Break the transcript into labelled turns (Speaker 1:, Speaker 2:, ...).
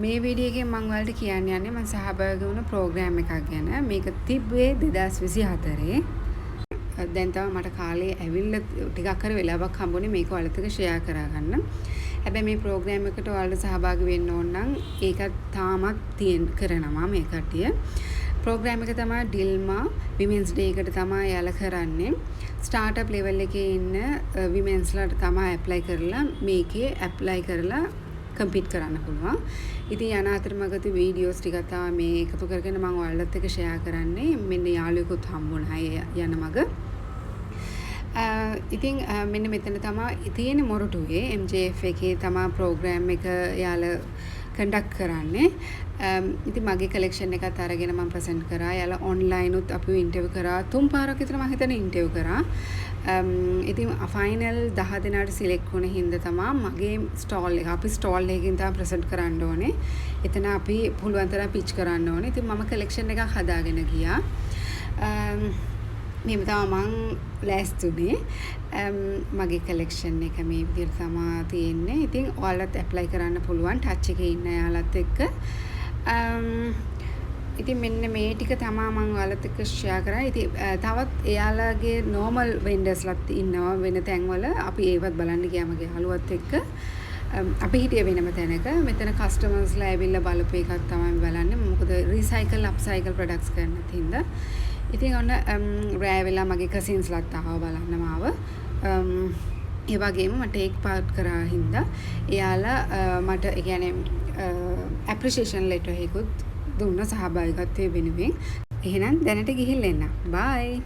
Speaker 1: මේ වීඩියෝ එකෙන් මම ඔයාලට කියන්න යන්නේ මම සහභාගී වුණ ප්‍රෝග්‍රෑම් එකක් ගැන. මේක තිබ්බේ 2024. දැන් තමයි මට කාලේ ඇවිල්ලා ටිකක් හරි වෙලාවක් හම්බුනේ මේක ඔයාලත් එක්ක ෂෙයා කරගන්න. හැබැයි මේ ප්‍රෝග්‍රෑම් එකට ඔයාලට සහභාගී වෙන්න ඕන නම් ඒක තාමත් කරනවා මේ කට්ටිය. ප්‍රෝග්‍රෑම් එක තමයි ඩිල්මා විමෙන්ස් ඩේ එකට තමයි යාලා කරන්නේ. ස්ටාර්ට්අප් ලෙවල් එකේ ඉන්න විමෙන්ස්ලාට තමයි ඇප්ලයි කරලා මේකේ ඇප්ලයි කරලා කම්පීට් කරන්න පුළුවන්. ඉතින් යන අතරමඟදී වීඩියෝස් ටිකක් තමයි මේ එකතු කරගෙන මම ඔයාලත් එක්ක ෂෙයා කරන්නේ. මෙන්න යාළුවෙකුත් හම්බුණා යන මග. ඉතින් මෙන්න මෙතන තමයි තියෙන මොරටුවේ MJF එකේ තමයි ප්‍රෝග්‍රෑම් එක යාලා කන්ඩක්ට් කරන්නේ. ඉතින් මගේ කලෙක්ෂන් එකත් අරගෙන මම ප්‍රසන්ට් කරා. යාලා ඔන්ලයින් උත් අපිව ඉන්ටර්විව් කරා. 3 පාරක් විතර මම හිතන්නේ ඉන්ටර්විව් කරා. ඉතින් ෆයිනල් 10 දෙනාට සිලෙක්ට් වුණ හින්දා තමයි මගේ ස්ටෝල් එක අපි ස්ටෝල් එකකින් තමයි ප්‍රසන්ට් කරන්න ඕනේ. එතන අපි පුළුවන් තරම් පිච් කරන්න ඕනේ. ඉතින් මම කලෙක්ෂන් එකක් හදාගෙන ගියා. මේව තමයි මං ලෑස්තුනේ. මගේ කලෙක්ෂන් එක මේ විදිහට තමයි තියෙන්නේ. ඉතින් ඔයාලත් ඇප්ලයි කරන්න පුළුවන් ටච් එකේ ඉන්න යාලත් එක්ක. ඉතින් මෙන්න මේ ටික තමයි මම ඔයාලත් එක්ක ෂෙයා කරා. ඉතින් තවත් එයාලගේ normal vendors-ලත් ඉන්නවා වෙන තැන්වල. අපි ඒවත් බලන්න ගියා මගේ යාළුවත් එක්ක. අපි හිටියේ වෙනම තැනක. මෙතන කස්ටමර්ස්ලා ඇවිල්ලා බලපු එකක් තමයි බලන්නේ. මොකද රීසයිකල් අප්සයිකල් ප්‍රොඩක්ට්ස් කරන්නත් හින්දා. ඉතින් ඔන්න රෑ වෙලා මගේ කසින්ස්ලාත් ආවා බලන්න මාව. ඒ වගේම මට ටේක් පාර්ට් කරා හින්දා එයාලා මට ඒ කියන්නේ ඇප්‍රීෂিয়েෂන් ලෙටර් එකකුත් දුන්න සහභාගීත්වයේ වෙනුවෙන්. එහෙනම් දැනට ගිහින් එන්න. බයි.